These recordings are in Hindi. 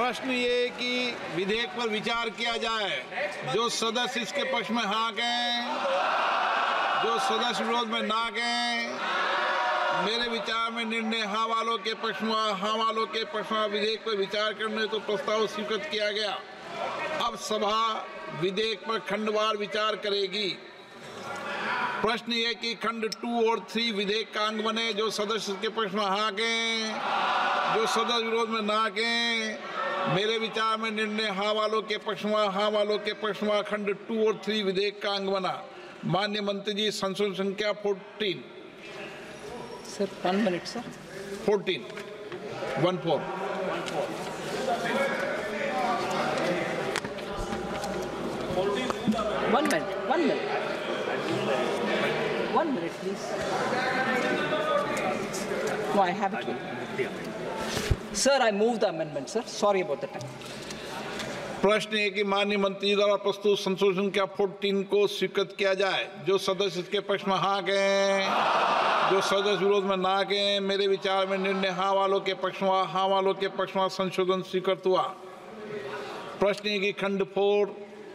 प्रश्न ये कि विधेयक पर विचार किया जाए। जो सदस्य इसके पक्ष में हाँ कहें, जो सदस्य विरोध में ना कहें। मेरे विचार में निर्णय हाँ वालों के पक्ष में, हाँ वालों के पक्ष में विधेयक पर विचार करने को प्रस्ताव स्वीकृत किया गया। अब सभा विधेयक पर खंडवार विचार करेगी। प्रश्न ये कि खंड 2 और 3 विधेयक का अंग बने। जो सदस्य के पक्ष में हाँ कहें, जो सदस्य विरोध में ना कहें। मेरे विचार में निर्णय हाँ वालों के पक्ष में, हाँ वालों के पक्ष में खंड 2 और 3 विधेयक का अंग बना। माननीय मंत्री जी, संशोधन संख्या 14। Sir 1 minute sir. 14 14 1 minute, please. No, I have it. Sir, I move the amendment, sir. Sorry about the time. प्रश्न है कि माननीय मंत्री द्वारा प्रस्तुत संशोधन संख्या 14 को स्वीकृत किया जाए। जो सदस्य इसके पक्ष में हाँ कहें, जो सदस्य विरोध में ना कहें। मेरे विचार में निर्णय हाँ वालों के पक्ष में, हाँ वालों के पक्ष में संशोधन स्वीकृत हुआ। प्रश्न है कि खंड 4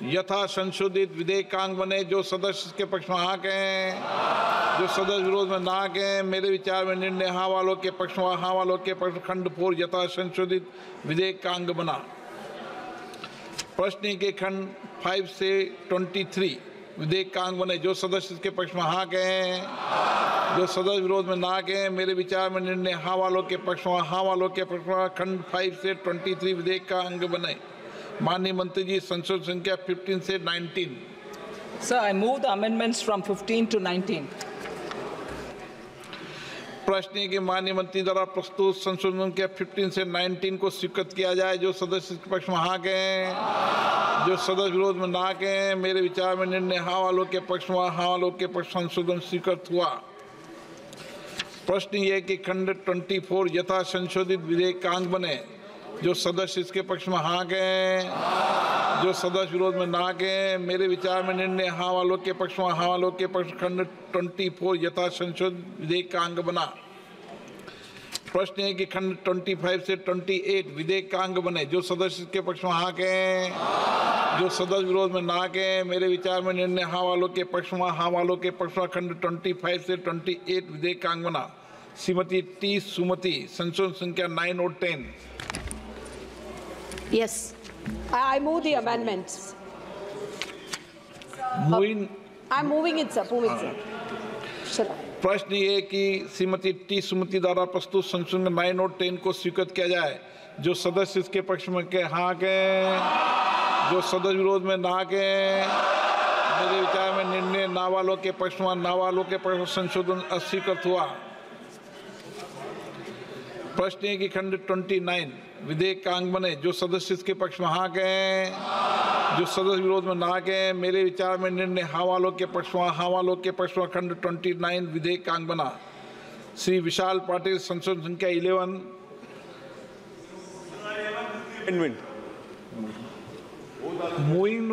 यथा संशोधित विधेयक का अंग बने। जो सदस्य के पक्ष में हाँ कहें, जो सदस्य विरोध में ना कहें। मेरे विचार में निर्णय हाँ वालों के पक्ष में, हाँ वालों के पक्ष में खंड 4 यथा संशोधित विधेयक का अंग बना। प्रश्न के खंड 5 से 23 विधेयक का अंग बने। जो सदस्य के पक्ष में हाँ कहें, जो सदस्य विरोध में ना कहें। मेरे विचार में निर्णय हाँ वालों के पक्ष में, हाँ वालों के पक्ष में खंड 5 से 23 विधेयक का अंग बने। माननीय मंत्री जी, संशोधन संख्या 15 से 19। Sir, I move the amendments from 15 to 19. प्रश्न है कि माननीय मंत्री द्वारा प्रस्तुत संशोधन संख्या 15 से 19 को स्वीकृत किया जाए। जो सदस्य के पक्ष में हाँ कहें, जो सदस्य विरोध में ना कहें। मेरे विचार में निर्णय हाँ वालों के पक्ष में, हाँ वालों के पक्ष संशोधन स्वीकृत हुआ। प्रश्न ये कि खंड 24 यथा संशोधित विधेयक का अंग बने। जो सदस्य इसके पक्ष में हाँ कहें, जो सदस्य विरोध में ना कहें। मेरे विचार में निर्णय हाँ वालों के पक्ष में, हाँ वालों के पक्ष खंड 24 यथा संशोधित विधेयक का अंग बना। प्रश्न है कि खंड 25 से 28 विधेयक का अंग बने। जो सदस्य के पक्ष में हाँ कहें, जो सदस्य विरोध में ना कहें। मेरे विचार में निर्णय हाँ वालों के पक्ष में, हाँ वालों के पक्ष में खंड 25 से 28 विधेयक का अंग बना। श्रीमती टी सुमति, संशोधन संख्या 9 और 10। Yes, I move the amendments. I'm moving it, sir. Move it, sir. Sure. प्रश्न ये कि श्रीमती टी सुमति द्वारा प्रस्तुत संशोधन 9 और 10 को स्वीकृत किया जाए। जो सदस्य इसके पक्ष में के हाँ कहें, जो सदस्य विरोध में ना कहें। मेरे विचार में निर्णय ना वालों के पक्ष में, ना वालों के पक्ष में संशोधन अस्वीकृत हुआ। प्रश्न है कि खंड 29 विधेयक का अंग बने। जो सदस्य इसके पक्ष में हाँ कहें, जो सदस्य विरोध में ना कहें। मेरे विचार में निर्णय हाँ वालों के पक्ष में, हाँ वालों के पक्ष में खंड 29 विधेयक का अंग बना। श्री विशाल पाटिल, संशोधन संख्या 11। मूविंग।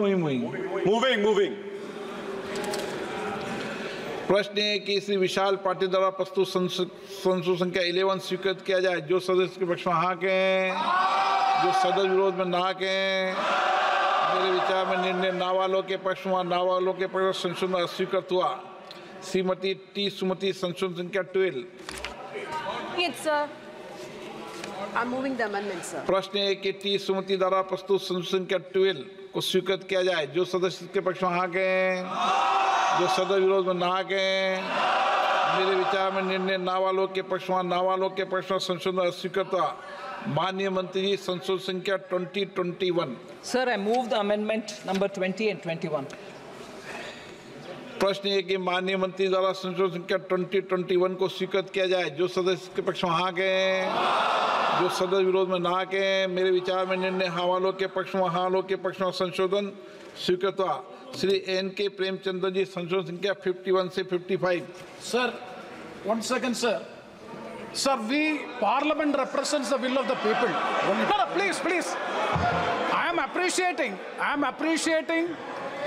प्रश्न है कि श्री विशाल पाटिल द्वारा प्रस्तुत संशोधन संख्या 11 स्वीकृत किया जाए। जो सदस्य के पक्ष में हाँ कहें, जो सदस्य विरोध में ना कहें। मेरे विचार में निर्णय ना वालों के पक्ष में, ना वालों के पक्ष में संशोधन अस्वीकृत हुआ। श्रीमती टी सुमति, संशोधन संख्या 12। Yes, sir. I'm moving the amendment, sir. प्रश्न है कि टी सुमति द्वारा प्रस्तुत संशोधन संख्या 12 को स्वीकृत किया जाए। जो सदस्य के पक्ष में हाँ कहें, जो सदस्य विरोध में ना कहें। मेरे विचार में निर्णय ना वालों के पक्ष में, ना वालों के पक्ष में संशोधन अस्वीकृत हुआ। माननीय मंत्री जी, संशोधन संख्या 2021। Sir, I move the amendment number 20 and 21. प्रश्न है कि माननीय मंत्री द्वारा संशोधन संख्या 2021 को स्वीकृत किया जाए। जो सदस्य के पक्ष में हाँ कहें, जो सदस्य विरोध में ना कहें। मेरे विचार में निर्णय हाँ वालों के पक्ष में, हाँ वालों के पक्ष में संशोधन स्वीकृत हुआ। श्री एन.के. प्रेमचंद्र जी, संशोधन संख्या 51 से 55। Sir, 1 second, sir. Sir, Parliament represents the will of the people. No, please. I am appreciating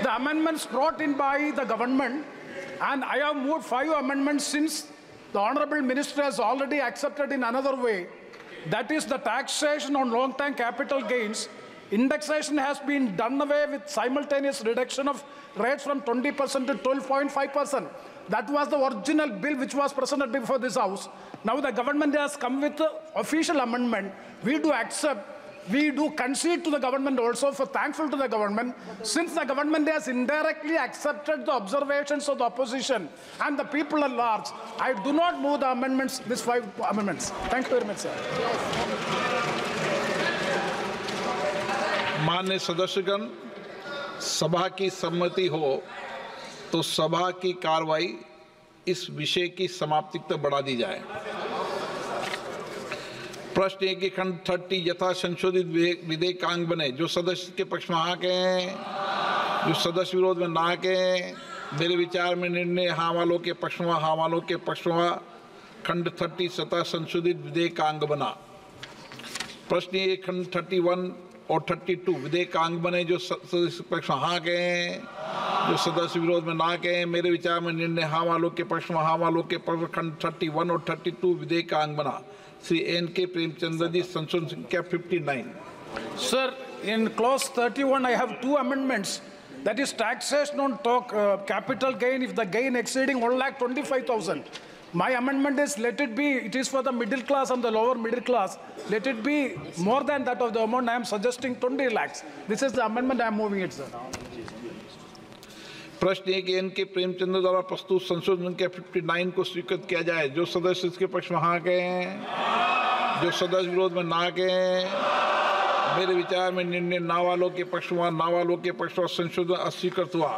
the amendments brought in by the government, and I have moved 5 amendments since the Honorable Minister has already accepted in another way. That is the taxation on long-term capital gains. Indexation has been done away with simultaneous reduction of rates from 20% to 12.5%. That was the original bill which was presented before this House. Now the government has come with the official amendment. We do accept, we do concede to the government also, for thankful to the government, since the government has indirectly accepted the observations of the opposition and the people at large. I do not move the amendments, these 5 amendments. Thank you very much, sir. माननीय सदस्यगण, सभा की सम्मति हो तो सभा की कार्रवाई इस विषय की समाप्ति तक बढ़ा दी जाए। प्रश्न 1 की खंड 30 यथा संशोधित विधेयकांग बने। जो सदस्य के पक्ष में हाँ कहें, जो सदस्य विरोध में ना कहें। मेरे विचार में निर्णय हाँ वालों के पक्ष में, हाँ वालों के पक्ष में खंड 30 यथा संशोधित विधेयकांग बना। प्रश्न 1 खंड 31 और 32 विधेयकांग बने। जो सदस्य पक्ष में हाँ कहें, जो सदस्य विरोध में ना कहें। मेरे विचार में निर्णय हाँ वालों के पक्ष में, हाँ वालों के पक्ष में खंड 31 और 32 विधेयकांग बना। श्री N.K. प्रेमचंद्र जी, संशोधन संख्या 59। Sir, in clause 31, I have 2 amendments. That is taxation on capital gain if the gain exceeding 1,25,000. My amendment is, let it be, it is for the middle class and the lower middle class. Let it be more than that of the amount. I am suggesting 20 lakhs. This is the amendment I am moving it, sir. प्रश्न 1 N.K. प्रेमचंद्र द्वारा प्रस्तुत संशोधन संख्या 59 को स्वीकृत किया जाए। जो सदस्य इसके पक्ष में हाँ कहें, जो सदस्य विरोध में ना कहें। मेरे विचार में निर्णय ना वालों के पक्ष में, ना वालों के पक्ष में संशोधन अस्वीकृत हुआ।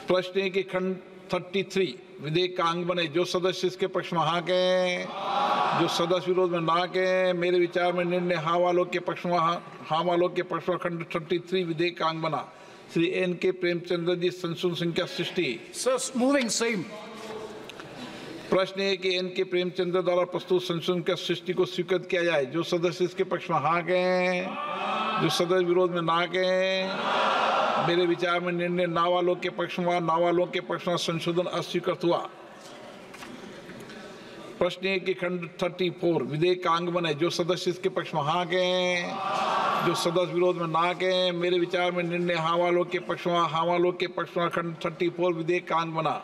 प्रश्न 1 की खंड 33 विधेयकांग बने। जो सदस्य इसके पक्ष में हाँ कहें, जो सदस्य विरोध में ना कहें। मेरे विचार में निर्णय हाँ वालों के पक्ष में, हाँ वालों के पक्ष में खंड 33 विधेयकांग बना। श्री N.K. प्रेमचंद्र जी, संशोधन संख्या 60। Sir, moving same. प्रश्न 1 कि N.K. प्रेमचंद्र द्वारा प्रस्तुत संशोधन संख्या 60 को स्वीकृत किया जाए। जो सदस्य इसके पक्ष में हाँ कहें, जो सदस्य विरोध में ना कहें। मेरे विचार में निर्णय ना वालों के पक्ष में, ना वालों के पक्ष में संशोधन अस्वीकृत हुआ। प्रश्न 1 की खंड 34 विधेयकांग बने। जो सदस्य इसके पक्ष में हाँ कहें, जो सदस्य विरोध में ना कहें। मेरे विचार में निर्णय हाँ वालों के पक्ष में, हाँ वालों के पक्ष में खंड 34 विधेयकांग बना।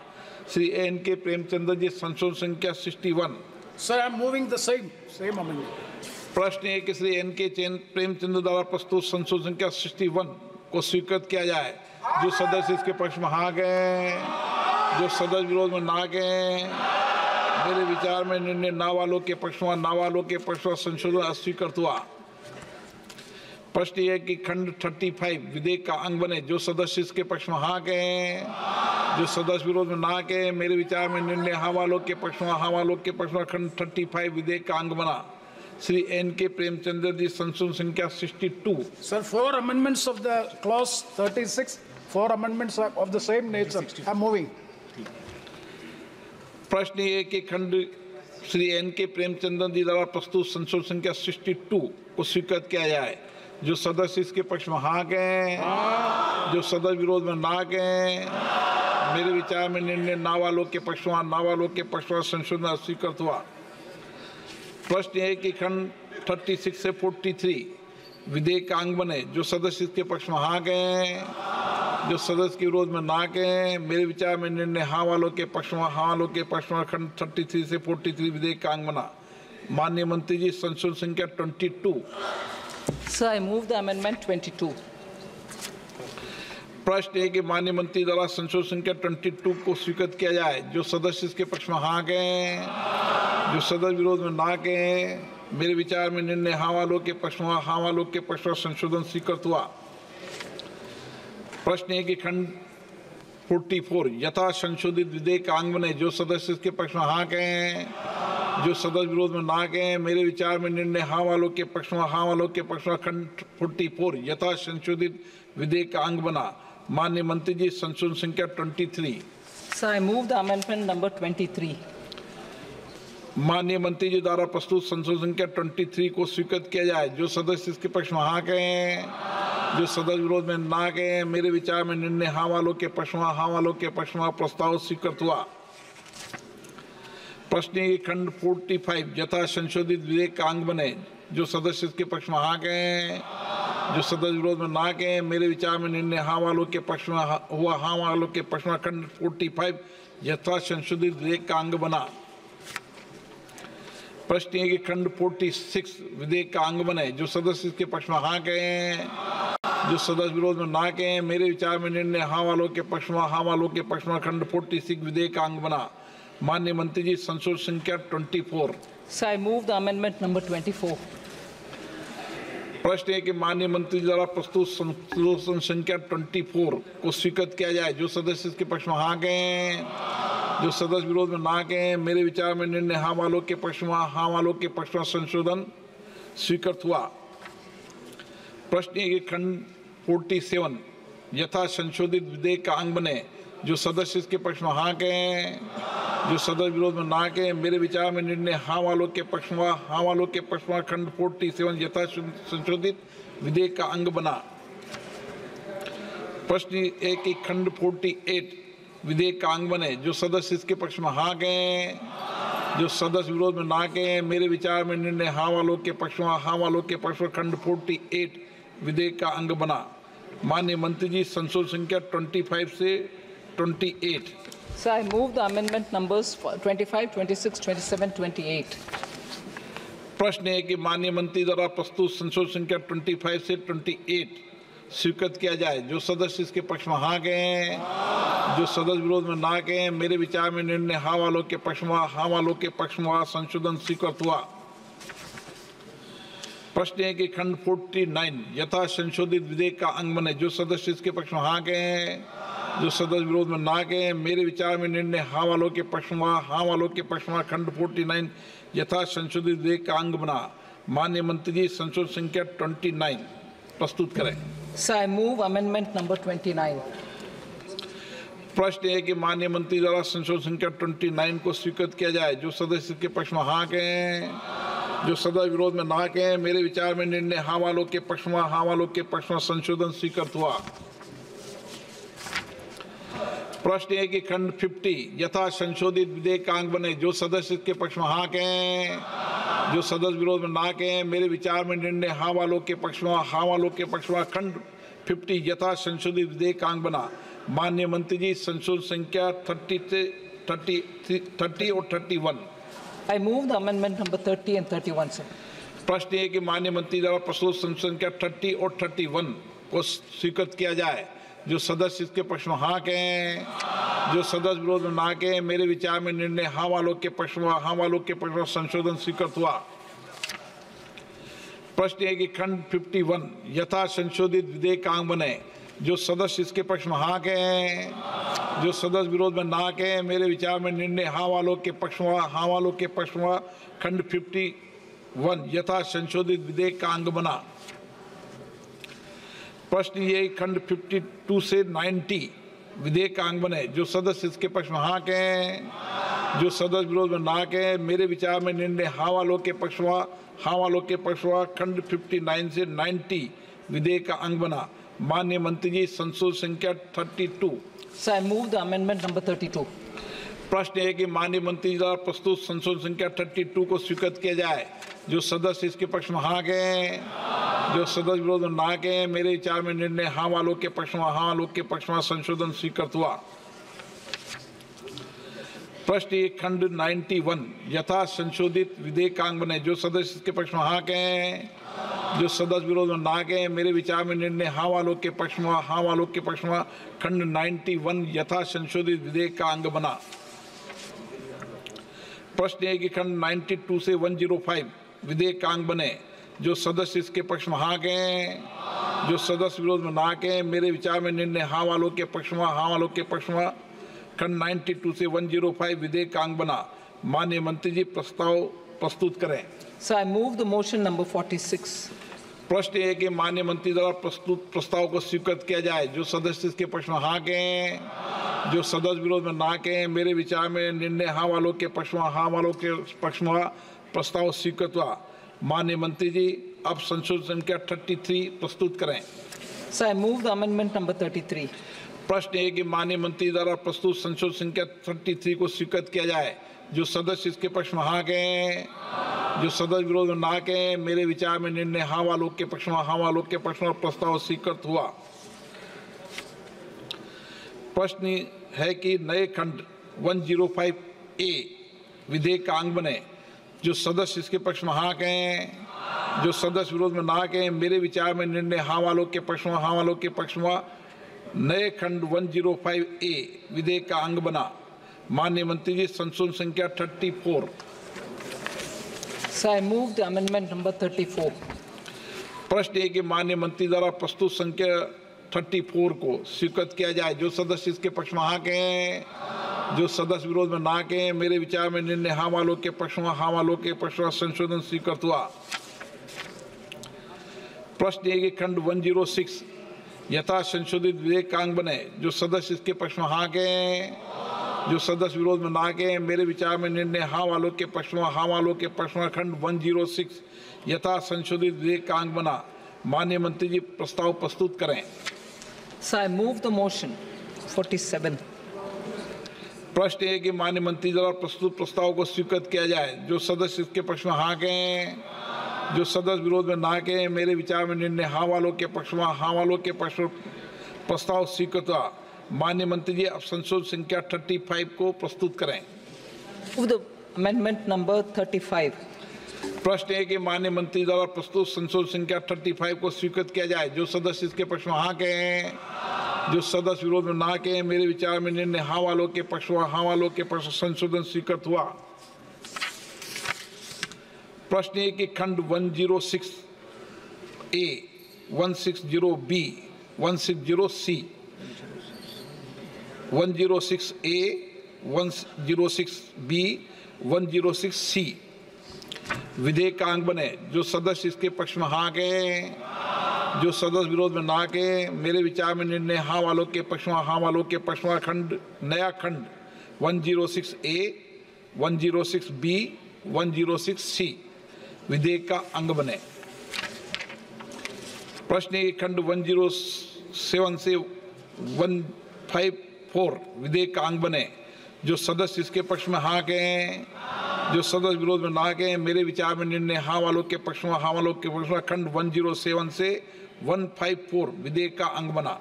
श्री N.K. प्रेमचंद्र जी, संशोधन संख्या 61। Sir, I am moving the same amendment. प्रश्न 1 श्री N.K. प्रेमचंद्र द्वारा प्रस्तुत संशोधन संख्या 61 को स्वीकृत किया जाए। जो सदस्य इसके पक्ष में हाँ कहें, जो सदस्य विरोध में ना कहें। मेरे विचार में निर्णय ना वालों के पक्ष में, ना वालों के पक्ष में संशोधन अस्वीकृत हुआ। प्रश्न 1 की खंड 35 विधेयक का अंग बने। जो सदस्य इसके पक्ष में हाँ कहें, जो सदस्य विरोध में ना कहें। मेरे विचार में निर्णय हाँ वालों के पक्ष में, हाँ वालों के पक्ष में खंड 35 विधेयक का अंग बना। श्री N.K. प्रेमचंद्र जी, संशोधन संख्या 62। Sir, 4 amendments of the clause 36, 4 amendments of the same nature. I am moving. प्रश्न 1 के खंड श्री N.K. प्रेमचंद्र जी द्वारा प्रस्तुत संशोधन संख्या 62 को स्वीकृत किया जाए। जो सदस्य इसके पक्ष में हाँ कहें, जो सदस्य विरोध में ना कहें। मेरे विचार में निर्णय ना वालों के पक्ष में, ना वालों के पक्ष में संशोधन अस्वीकृत हुआ। प्रश्न 1 की खंड 36 से 43 विधेयकांग बने। जो सदस्य इसके पक्ष में हाँ कहें, जो सदस्य के विरोध में ना कहें। मेरे विचार में निर्णय हाँ वालों के पक्ष में, हाँ वालों के पक्ष में खंड 33 से 43 विधेयकांग बना। माननीय मंत्री जी, संशोधन संख्या 22। Sir, I move the amendment 22. प्रश्न है कि माननीय मंत्री द्वारा संशोधन संख्या 22 को स्वीकृत किया जाए। जो सदस्य इसके पक्ष में हाँ कहें, जो सदस्य विरोध में ना कहें। मेरे विचार में निर्णय हाँ वालों के पक्ष में, हाँ वालों के पक्ष में संशोधन स्वीकृत हुआ। प्रश्न है कि खंड 44 यथा संशोधित विधेयकांग बने। जो सदस्य इसके पक्ष में हाँ कहें, जो सदस्य विरोध में ना कहें। मेरे विचार में निर्णय हाँ वालों के पक्ष में, हाँ वालों के पक्ष में खंड 44 यथा संशोधित विधेयकांग बना। माननीय मंत्री जी, संशोधन संख्या 23। Sir, I move the amendment number 23. माननीय मंत्री जी द्वारा प्रस्तुत संशोधन संख्या 23 को स्वीकृत किया जाए। जो सदस्य इसके पक्ष में हाँ कहें, जो सदस्य विरोध में ना कहें। मेरे विचार में निर्णय हाँ वालों के पक्ष में, हाँ वालों के पक्ष में प्रस्ताव स्वीकृत हुआ। प्रश्न है कि खंड 45 यथा संशोधित विधेयक का अंग बने। जो सदस्य इसके पक्ष में हाँ कहें, जो सदस्य विरोध में ना कहें। मेरे विचार में निर्णय हाँ वालों के पक्ष में हुआ, हाँ वालों के पक्ष में खंड 45 यथा संशोधित विधेयक का अंग बना। प्रश्न है कि खंड 46 विधेयक का अंग बने। जो सदस्य इसके पक्ष में हाँ कहें, जो सदस्य विरोध में ना कहें। मेरे विचार में निर्णय हाँ वालों के पक्ष में, हाँ वालों के पक्ष में खंड 46 विधेयक का अंग बना। माननीय मंत्री जी, संशोधन संख्या 24। So I move the amendment number 24. प्रश्न है कि माननीय मंत्री द्वारा प्रस्तुत संशोधन संख्या 24 को स्वीकृत किया जाए। जो सदस्य इसके पक्ष में हाँ कहें, जो सदस्य विरोध में ना कहें। मेरे विचार में निर्णय हाँ वालों के पक्ष में, हाँ वालों के पक्ष में संशोधन स्वीकृत हुआ। प्रश्न है कि खंड 47 यथा संशोधित विधेयक का अंग बने। जो सदस्य इसके पक्ष में हाँ कहें, जो सदस्य विरोध में ना कहें। मेरे विचार में निर्णय हाँ वालों के पक्ष में, हाँ वालों के पक्ष में खंड 47 यथा संशोधित विधेयक का अंग बना। प्रश्न है कि खंड 48 विधेयक का अंग बने। जो सदस्य इसके पक्ष में हाँ कहें, जो सदस्य विरोध में ना कहें। मेरे विचार में निर्णय हाँ वालों के पक्ष में, हाँ वालों के पक्ष में खंड 48 विधेयक का अंग बना। माननीय मंत्री जी, संशोधन संख्या 25 से 28। So I move the amendment numbers 25, 26, 27, 28. प्रश्न है कि माननीय मंत्री द्वारा प्रस्तुत संशोधन संख्या 25 से 28 स्वीकृत किया जाए। जो सदस्य इसके पक्ष में हाँ कहें, जो सदस्य विरोध में ना कहें। मेरे विचार में निर्णय हाँ वालों के पक्ष में, हाँ वालों के पक्ष में संशोधन स्वीकृत हुआ। प्रश्न है कि खंड 49 यथा संशोधित विधेयक का अंग बने। जो सदस्य इसके पक्ष में हाँ कहें, जो सदस्य विरोध में ना कहें। मेरे विचार में निर्णय हाँ वालों के पक्ष में, हाँ वालों के पक्ष में खंड 49 यथा संशोधित विधेयक का अंग बना। माननीय मंत्री जी, संशोधन संख्या 29 प्रस्तुत करें। So I move amendment number 29. प्रश्न है कि माननीय मंत्री द्वारा संशोधन संख्या 29 को स्वीकृत किया जाए। जो सदस्य के पक्ष में हाँ कहें, जो सदस्य विरोध में ना कहें। मेरे विचार में निर्णय हाँ वालों के पक्ष में, हाँ वालों के पक्ष में संशोधन स्वीकृत हुआ। प्रश्न है कि खंड 50 यथा संशोधित विधेयक का अंग बने। जो सदस्य के पक्ष में हाँ कहें, जो सदस्य विरोध में ना कहें। मेरे विचार में निर्णय हाँ वालों के पक्ष में, हाँ वालों के पक्ष में खंड 50 यथा संशोधित विधेयक का अंग बना। माननीय मंत्री जी, संशोधन संख्या 30 और 31। I move the amendment number 30 and 31, sir. प्रश्न है कि माननीय मंत्री द्वारा प्रस्तुत संशोधन संख्या 30 और 31 को स्वीकृत किया जाए। जो सदस्य इसके पक्ष में हाँ कहें, जो सदस्य विरोध में ना कहें। मेरे विचार में निर्णय हाँ वालों के पक्ष में, हाँ वालों के पक्ष में संशोधन स्वीकृत हुआ। प्रश्न है कि खंड 51 यथा संशोधित विधेयक का अंग बने। जो सदस्य इसके पक्ष में हाँ कहें, जो सदस्य विरोध में ना कहें। मेरे विचार में निर्णय हाँ वालों के पक्ष में, हाँ वालों के पक्ष में खंड 51 यथा संशोधित विधेयक का अंग बना। प्रश्न ये खंड 52 से 90 विधेयक का अंग बने। जो सदस्य इसके पक्ष में हाँ कहें, जो सदस्य विरोध में ना कहें। मेरे विचार में निर्णय हाँ वालों के पक्ष में, हाँ वालों के पक्ष में खंड 59 से 90 विधेयक का अंग बना। माननीय मंत्री जी, संशोधन संख्या 32। So I move the amendment number 32. प्रश्न है कि माननीय मंत्री द्वारा प्रस्तुत संशोधन संख्या 32 को स्वीकृत किया जाए। जो सदस्य इसके पक्ष में हाँ कहें, जो सदस्य विरोध में ना कहें। मेरे विचार में निर्णय हाँ वालों के पक्ष में, हाँ वालों के पक्ष में संशोधन स्वीकृत हुआ। प्रश्न एक खंड 91 यथा संशोधित विधेयक का अंग बने। जो सदस्य इसके पक्ष में हाँ कहें, जो सदस्य विरोध में ना कहें। मेरे विचार में निर्णय हाँ वालों के पक्ष में, हाँ वालों के पक्ष में खंड 91 यथा संशोधित विधेयक का अंग बना। प्रश्न है कि खंड 92 से 105 विधेयक का अंग बने। जो सदस्य इसके पक्ष में हाँ कहें, जो सदस्य विरोध में ना कहें। मेरे विचार में निर्णय हाँ वालों के पक्ष में, हाँ वालों के पक्ष में खंड 92 से 105 विधेयक का अंग बना। माननीय मंत्री जी, प्रस्ताव प्रस्तुत करें। So I move the motion number 46. प्रश्न है कि माननीय मंत्री द्वारा प्रस्तुत प्रस्ताव को स्वीकृत किया जाए। जो सदस्य इसके पक्ष में हाँ कहें, जो सदस्य विरोध में ना कहें। मेरे विचार में निर्णय हाँ वालों के पक्ष में, हाँ वालों के पक्ष में प्रस्ताव स्वीकृत हुआ। माननीय मंत्री जी, अब संशोधन संख्या 33 प्रस्तुत करें। So I move the amendment number 33. प्रश्न है कि माननीय मंत्री द्वारा प्रस्तुत संशोधन संख्या 33 को स्वीकृत किया जाए। जो सदस्य इसके पक्ष में हाँ कहें, जो सदस्य विरोध में ना कहें। मेरे विचार में निर्णय हाँ वालों के पक्ष में, हाँ वालों के पक्ष में प्रस्ताव स्वीकृत हुआ। प्रश्न है कि नए खंड 105A विधेयक का अंग बने। जो सदस्य इसके पक्ष में हाँ कहें, जो सदस्य विरोध में ना कहें। मेरे विचार में निर्णय हाँ वालों के पक्ष में, हाँ वालों के पक्ष में नए खंड 105A विधेयक का अंग बना। माननीय मंत्री जी, संशोधन संख्या 34। Sir, I move the amendment number 34. प्रश्न है कि माननीय मंत्री द्वारा प्रस्तुत संख्या 34 को स्वीकृत किया जाए। जो सदस्य इसके पक्ष में हाँ कहें, जो सदस्य विरोध में ना कहें। मेरे विचार में निर्णय हाँ वालों के पक्ष में, हाँ वालों के पक्ष में संशोधन स्वीकृत हुआ। प्रश्न है कि खंड 106 यथा संशोधित विधेयक का अंग बने। जो सदस्य इसके पक्ष में हाँ कहें, जो सदस्य विरोध में ना कहें। मेरे विचार में निर्णय हाँ वालों के पक्ष में, हाँ वालों के पक्ष में खंड 106 यथा संशोधित विधेयक का अंग बना। माननीय मंत्री जी, प्रस्ताव प्रस्तुत करें। Sir, I move the motion 47. प्रश्न है कि माननीय मंत्री द्वारा प्रस्तुत प्रस्ताव को स्वीकृत किया जाए। जो सदस्य इसके पक्ष में हाँ कहें, जो सदस्य विरोध में ना कहें। मेरे विचार में निर्णय हाँ वालों के पक्ष में, हाँ वालों के पक्ष में प्रस्ताव स्वीकृत हुआ। माननीय मंत्री जी, अब संशोधन संख्या 35 को प्रस्तुत करें। Move the amendment number 35. प्रश्न है कि माननीय मंत्री द्वारा प्रस्तुत संशोधन संख्या 35 को स्वीकृत किया जाए। जो सदस्य इसके पक्ष में हाँ कहें, जो सदस्य विरोध में ना कहें। मेरे विचार में निर्णय हाँ वालों के पक्ष में, हाँ वालों के पक्ष में संशोधन स्वीकृत हुआ। प्रश्न है कि खंड 106A, 160B, 160C, 106A, 106B, 106C विधेयक का अंग बने। जो सदस्य इसके पक्ष में हाँ कहें, जो सदस्य विरोध में ना कहें। मेरे विचार में निर्णय हाँ वालों के पक्ष में, हाँ वालों के पक्ष में खंड नया खंड 106A, 106B, 106C विधेयक का अंग बने। प्रश्न है कि खंड 107 से 154 विधेयक का अंग बने। जो सदस्य इसके पक्ष में हाँ कहें, जो सदस्य विरोध में ना कहें। मेरे विचार में निर्णय हाँ वालों के पक्ष में, हाँ वालों के पक्ष में खंड 107 से 154 विधेयक का अंग बना।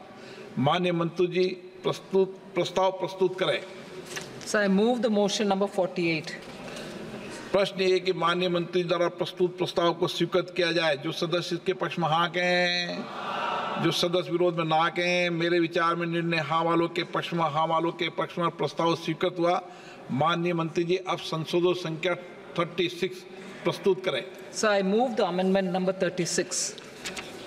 माननीय मंत्री जी, प्रस्ताव प्रस्तुत करें। Sir, I move the motion number 48. प्रश्न ये है कि माननीय मंत्री द्वारा प्रस्तुत प्रस्ताव को स्वीकृत किया जाए। जो सदस्य इसके पक्ष में हाँ कहें, जो सदस्य विरोध में ना कहें। मेरे विचार में निर्णय हाँ वालों के पक्ष में, हाँ वालों के पक्ष में प्रस्ताव स्वीकृत हुआ। माननीय मंत्री जी, अब संशोधन संख्या 36 प्रस्तुत करें। Sir, I move the amendment number 36.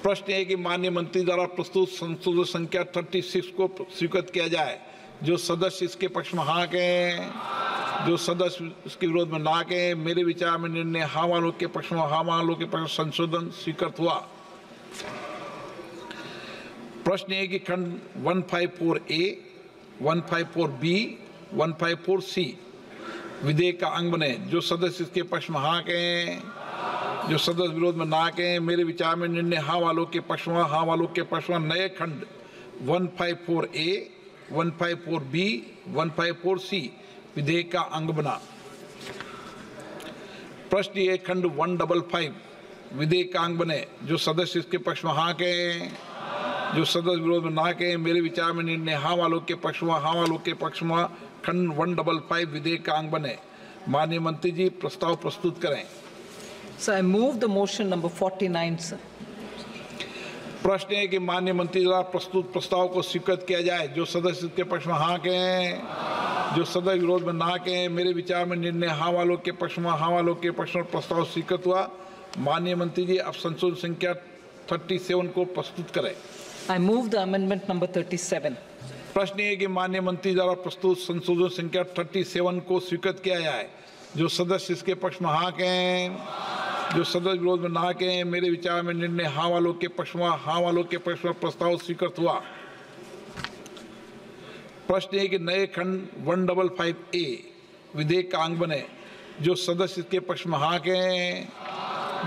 प्रश्न है कि माननीय मंत्री द्वारा प्रस्तुत संशोधन संख्या 36 को स्वीकृत किया जाए। जो सदस्य इसके पक्ष में हाँ कहें, जो सदस्य इसके विरोध में ना कहें। मेरे विचार में निर्णय हाँ वालों के पक्ष में, हाँ वालों के पक्ष में संशोधन स्वीकृत हुआ। प्रश्न है कि खंड 154A, 154B, 154C विधेयक का अंग बने। जो सदस्य इसके पक्ष में हाँ कहें, जो सदस्य विरोध में ना कहें। मेरे विचार में निर्णय हाँ वालों के पक्ष में, हाँ वालों के पक्ष में नए खंड 154A, 154B, 154C विधेयक का अंग बना। प्रश्न ये खंड 155 विधेयक का अंग बने। जो सदस्य इसके पक्ष में हाँ कहें, जो सदस्य विरोध में ना कहें। मेरे विचार में निर्णय हाँ वालों के पक्ष में, हाँ वालों के पक्ष में खंड 155 विधेयक का अंग बने। माननीय मंत्री जी, प्रस्ताव प्रस्तुत करें। So I move the motion number 49, sir. प्रश्न है कि माननीय मंत्री द्वारा प्रस्तुत प्रस्ताव को स्वीकृत किया जाए। जो सदस्य के पक्ष में हाँ कहें, जो सदस्य विरोध में ना कहें। मेरे विचार में निर्णय हाँ वालों के पक्ष में, हाँ वालों के पक्ष में प्रस्ताव स्वीकृत हुआ। माननीय मंत्री जी, अब संशोधन संख्या 37 को प्रस्तुत करें। I move the amendment number 37. प्रश्न है कि माननीय मंत्री द्वारा प्रस्तुत संशोधन संख्या 37 को स्वीकृत किया जाए। जो सदस्य इसके पक्ष में हाँ कहें, जो सदस्य विरोध में ना कहें। मेरे विचार में निर्णय हाँ वालों के पक्ष में, हाँ वालों के पक्ष में प्रस्ताव स्वीकृत हुआ। प्रश्न है कि नए खंड 155A विधेयक का अंग बने। जो सदस्य इसके पक्ष में हाँ कहें,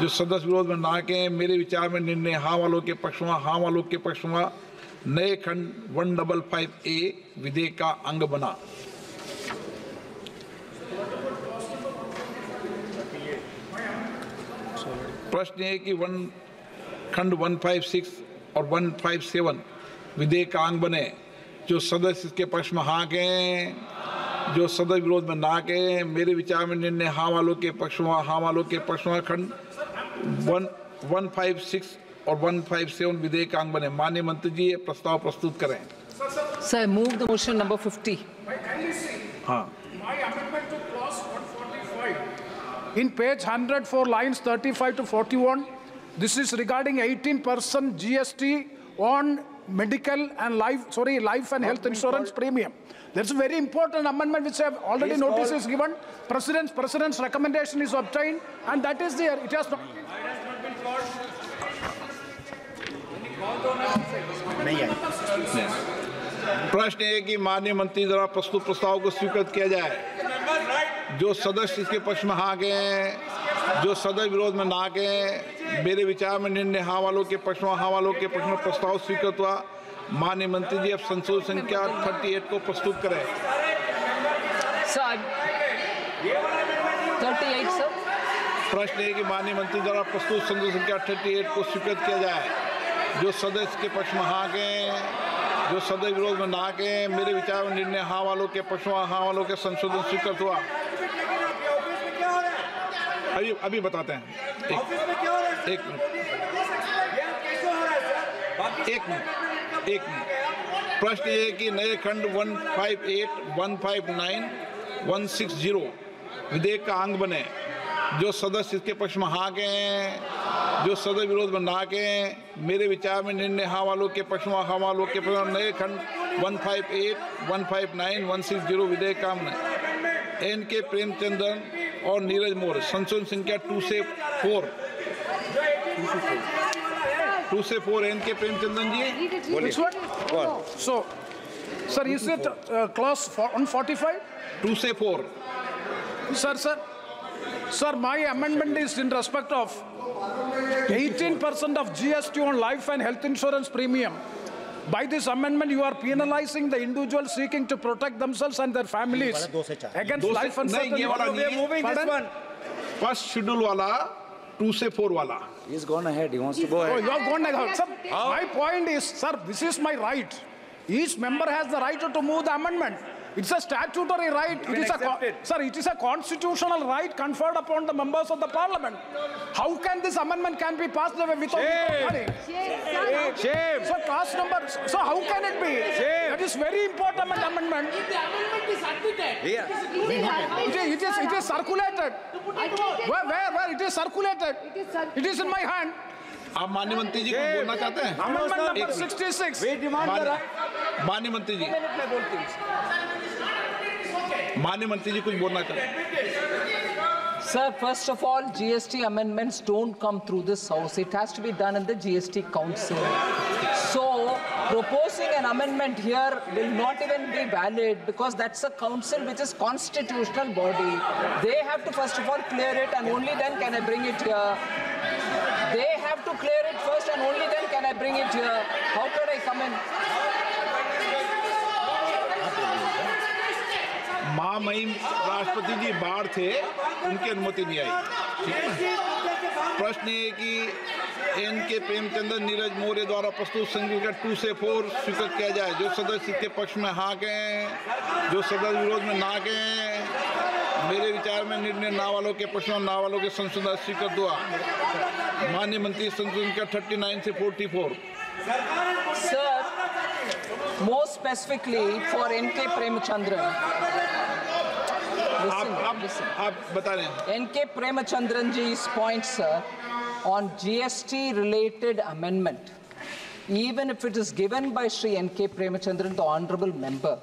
जो सदस्य विरोध में ना कहें। मेरे विचार में निर्णय हाँ वालों के पक्ष में, हाँ वालों के पक्ष में नए खंड 155A विधेयक का अंग बना। प्रश्न है कि खंड 156 और 157 विधेयक का अंग बने। जो सदस्य इसके पक्ष में हाँ कहें, जो सदस्य विरोध में ना कहें। मेरे विचार में निर्णय हाँ वालों के पक्ष में, हाँ वालों के पक्ष में खंड 156 और 157 विधेयक का अंग बने। माननीय मंत्री जी ये प्रस्ताव प्रस्तुत करें। Sir, I move the motion number 50. हाँ, My amendment to clause 145 in page 104 lines 35 to 41. This is regarding 18% GST on medical and life and health insurance premium. That's a very important amendment which I have already notice is given. President's recommendation is obtained, and that is there. It has not. प्रश्न है कि माननीय मंत्री द्वारा प्रस्तुत प्रस्ताव को स्वीकृत किया जाए। जो सदस्य इसके पक्ष में हाँ कहें, जो सदस्य विरोध में ना कहें। मेरे विचार में निर्णय हाँ वालों के पक्ष में, हाँ वालों के पक्ष में प्रस्ताव स्वीकृत हुआ। माननीय मंत्री जी अब संशोधन संख्या 38 को प्रस्तुत करें। Sir, 38, sir. प्रश्न है कि माननीय मंत्री द्वारा प्रस्तुत संशोधन संख्या 38 को स्वीकृत किया जाए। जो सदस्य के पक्ष में हाँ कहें, जो सदस्य विरोध में ना कहें। मेरे विचार में निर्णय हाँ वालों के पक्ष में, हाँ वालों के संशोधन स्वीकृत हुआ। अभी बताते हैं। एक मिनट। प्रश्न ये कि नए खंड 158, 159, 160 विधेयक का अंग बने। जो सदस्य इसके पक्ष में हाँ कहें, जो सदस्य विरोध में ना कहें। मेरे विचार में निर्णय हाँ वालों के पक्ष में, हाँ वालों के पक्ष में नए खंड 158, 159, 160 विधेयक का अंग बने। N.K. प्रेमचंद्रन और नीरज मोर संशोधन संख्या 2 से 4 N.K. Premachandran ji. Which one? So, sir, is it clause 145? 2 से 4। Sir, my amendment is in respect of 18% of GST on life and health insurance premium. By this amendment, you are penalizing the individuals seeking to protect themselves and their families against life uncertainty. ये वाला नहीं है। Moving this one. First schedule वाला 2 से 4 वाला। He's gone ahead. He wants to go Oh, ahead. you have gone ahead. Sir, my point is, sir, this is my right. Each member has the right to move the amendment. It's a statutory right. It is a constitutional right conferred upon the members of the parliament. How can this amendment can be passed away without money? Shame. So class number. So how can it be? That is very important amendment. If the amendment is admitted, It is circulated. Where it is circulated? It is in my hand. आप माननीय मंत्री जी कुछ बोलना चाहते हैं? Amendment number 66. We demand the right. माननीय मंत्री जी, माननीय मंत्री जी कुछ बोलना चाहते हैं? Sir, first of all, GST amendments don't come through this house. It has to be done in the GST Council. So, proposing an amendment here will not even be valid because that's a council which is constitutional body. They have to first of all clear it and only then can I bring it here. They have to clear it first and only then can I bring it here. How could I come in? महामहिम राष्ट्रपति जी बाहर थे, उनकी अनुमति नहीं आई। प्रश्न है कि N.K. प्रेमचंद्रन नीरज मौर्य द्वारा प्रस्तुत संख्या 2 से 4 स्वीकृत किया जाए। जो सदस्य इसके पक्ष में हाँ कहें, जो सदस्य विरोध में ना कहें। मेरे विचार में निर्णय ना वालों के पक्ष में, ना वालों के संशोधन स्वीकृत हुआ। माननीय मंत्री संशोधन का 39 से 44। Sir, more specifically for N.K. Premachandran. Listen. आप बता रहे हैं। N.K. Premachandran ji's point, sir, on GST related amendment, even if it is given by Shri N.K. Premachandran, the honorable member,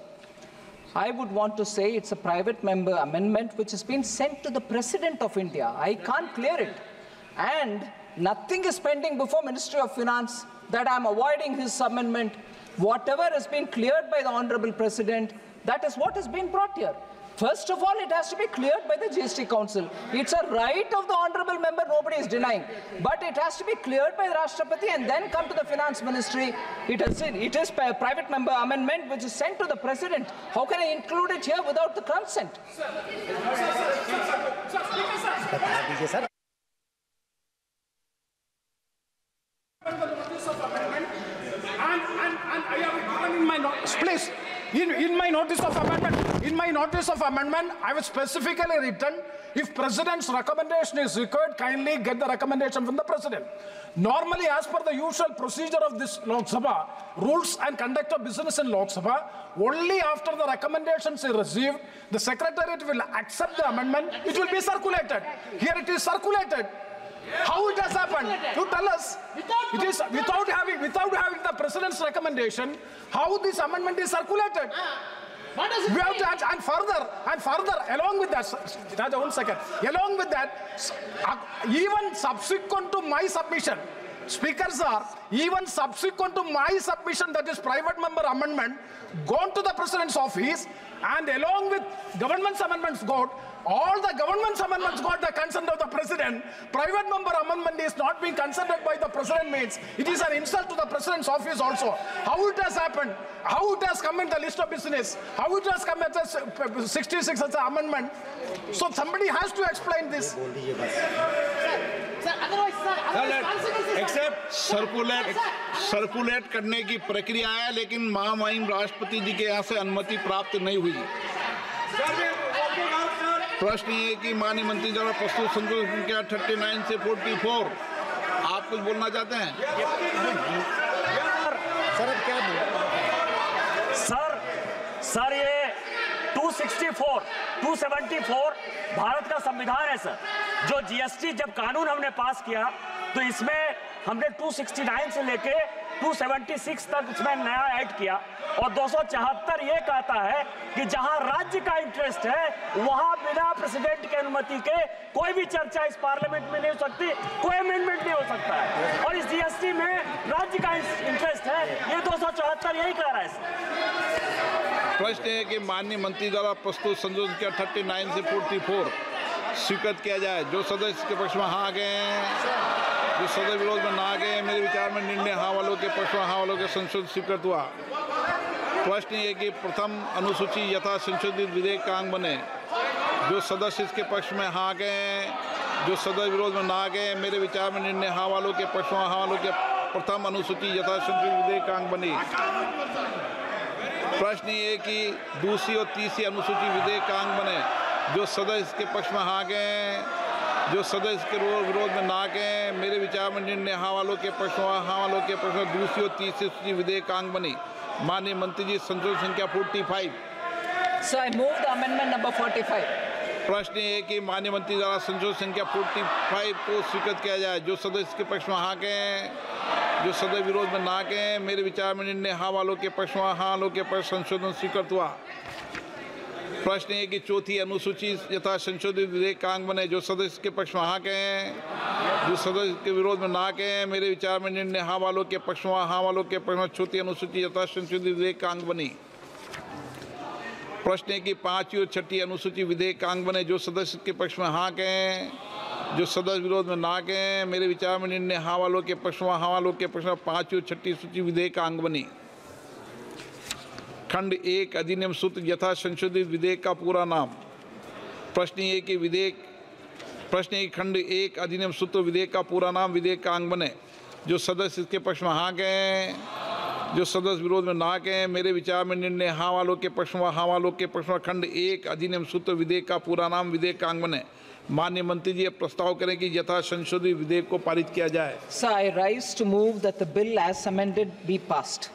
I would want to say it's a private member amendment which has been sent to the President of India. I can't clear it. And nothing is pending before Ministry of Finance that I'm avoiding his amendment. Whatever has been cleared by the honorable President, that is what has been brought here. First of all, it has to be cleared by the GST Council. It's a right of the honorable member, nobody is denying. But it has to be cleared by the Rashtrapati and then come to the Finance Ministry. It is a private member amendment which is sent to the President. How can I include it here without the consent? notice of amendment, and I have given in my notice, please, in my notice of amendment, I have specifically written, if President's recommendation is required, kindly get the recommendation from the President. Normally, as per the usual procedure of this Lok Sabha, rules and conduct of business in Lok Sabha, only after the recommendations are received, the Secretariat will accept the amendment, it will be circulated. Here it is circulated. How it has happened? You tell us. It is without having the President's recommendation, how this amendment is circulated. We have to, and further, along with that, Raja, 1 second. Along with that, even subsequent to my submission, Speaker sir, even subsequent to my submission, that is private member amendment, gone to the President's office, and along with government's amendments all the government's amendments got the consent of the President. Private member amendment is not being consented by the President means it is an insult to the President's office also. How it has happened, how it has come in the list of business, how it has come as 66 as an amendment. So somebody has to explain this. Sir, otherwise, except circulate करने की प्रक्रिया है, लेकिन महामहिम राष्ट्रपति जी के यहाँ से अनुमति प्राप्त नहीं हुई। प्रश्न ये कि माननीय मंत्री द्वारा प्रस्तुत संशोधन संख्या 39 से 44, आप कुछ बोलना चाहते हैं? सर ये 264, 274 भारत का संविधान है सर। जो जीएसटी जब कानून हमने पास किया तो इसमें हमने 269 से लेके 276 तक इसमें नया ऐड किया, और 274 ये कहता है कि जहां राज्य का इंटरेस्ट है वहां बिना प्रेसिडेंट की अनुमति के कोई भी चर्चा इस पार्लियामेंट में नहीं हो सकती, कोई अमेंडमेंट नहीं हो सकता है। और इस जीएसटी में राज्य का इंटरेस्ट है, ये 274 यही कह रहा है। प्रश्न है कि माननीय मंत्री द्वारा प्रस्तुत संशोधन संख्या 39 से 44 स्वीकृत किया जाए। जो सदस्य के पक्ष में हाँ गए हैं, जो सदस्य विरोध में ना गए, मेरे विचार में निर्णय हाँ वालों के पक्ष में हाँ वालों के संशोधित स्वीकृत हुआ। प्रश्न ये कि प्रथम अनुसूची यथा संशोधित विधेयक का अंग बने। जो सदस्य इसके पक्ष में हाँ गए, जो सदस्य विरोध में ना गए, मेरे विचार में निर्णय हाँ वालों के पक्ष में हाँ वालों के प्रथम अनुसूची यथा संशोधित विधेयक का अंग बनी। प्रश्न ये कि दूसरी और तीसरी अनुसूची विधेयक का अंग बने। जो सदस्य इसके पक्ष में हाँ गए, जो सदस्य के विरोध में ना गए, मेरे विचार में निर्णय हाँ वालों के पक्ष में हाँ वालों के पक्ष में दूसरी और तीसरी सूची विधेयक का अंग बनी। माननीय मंत्री जी, संशोधन संख्या 45। So I move the amendment number 45. प्रश्न ये कि माननीय मंत्री द्वारा संशोधन संख्या 45 को स्वीकृत किया जाए। जो सदस्य के पक्ष में हाँ गए, जो सदस्य विरोध में ना गए, मेरे विचार में निर्णय हाँ वालों के पक्ष में हाँ वालों के पक्ष संशोधन स्वीकृत हुआ। प्रश्न है कि चौथी अनुसूची यथा संशोधित विधेयक का अंग बने। जो सदस्य के पक्ष में हाँ गए, जो सदस्य के विरोध में ना गए, मेरे विचार में निर्णय हाँ वालों के पक्ष में हाँ वालों के पक्ष में चौथी अनुसूची यथा संशोधित विधेयक का अंग बनी। प्रश्न है कि पांचवी और छठी अनुसूची विधेयक का अंग बने। जो सदस्य के पक्ष में हाँ गए, जो सदस्य विरोध में ना गए, मेरे विचार में निर्णय हाँ वालों के पक्ष में हाँ वालों के पक्ष में पांचवी और छठी सूची विधेयक का अंग बनी। खंड 1 अधिनियम सूत्र यथा संशोधित विधेयक का पूरा नाम। प्रश्न ये कि खंड 1 अधिनियम सूत्र विधेयक का पूरा नाम विधेयक का अंग बने। जो सदस्य इसके पक्ष में हाँ गए, जो सदस्य विरोध में ना गए, मेरे विचार में निर्णय हाँ वालों के पक्ष में हाँ वालों के पक्ष में खंड 1 अधिनियम सूत्र विधेयक का पूरा नाम विधेयक का अंग बने। माननीय मंत्री जी प्रस्ताव करें कि यथा संशोधित विधेयक को पारित किया जाए। So I rise to move that the bill as amended be passed.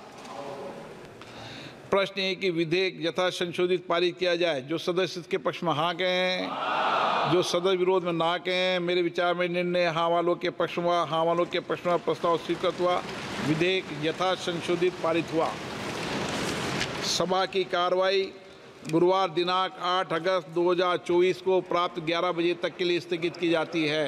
प्रश्न है कि विधेयक यथा संशोधित पारित किया जाए। जो सदस्य इसके पक्ष में हाँ गए, जो सदस्य विरोध में ना गए, मेरे विचार में निर्णय हाँ वालों के पक्ष में हाँ वालों के पक्ष में प्रस्ताव स्वीकृत हुआ। विधेयक यथा संशोधित पारित हुआ। सभा की कार्रवाई गुरुवार दिनांक 8 अगस्त 2024 को प्राप्त 11 बजे तक के लिए स्थगित की जाती है।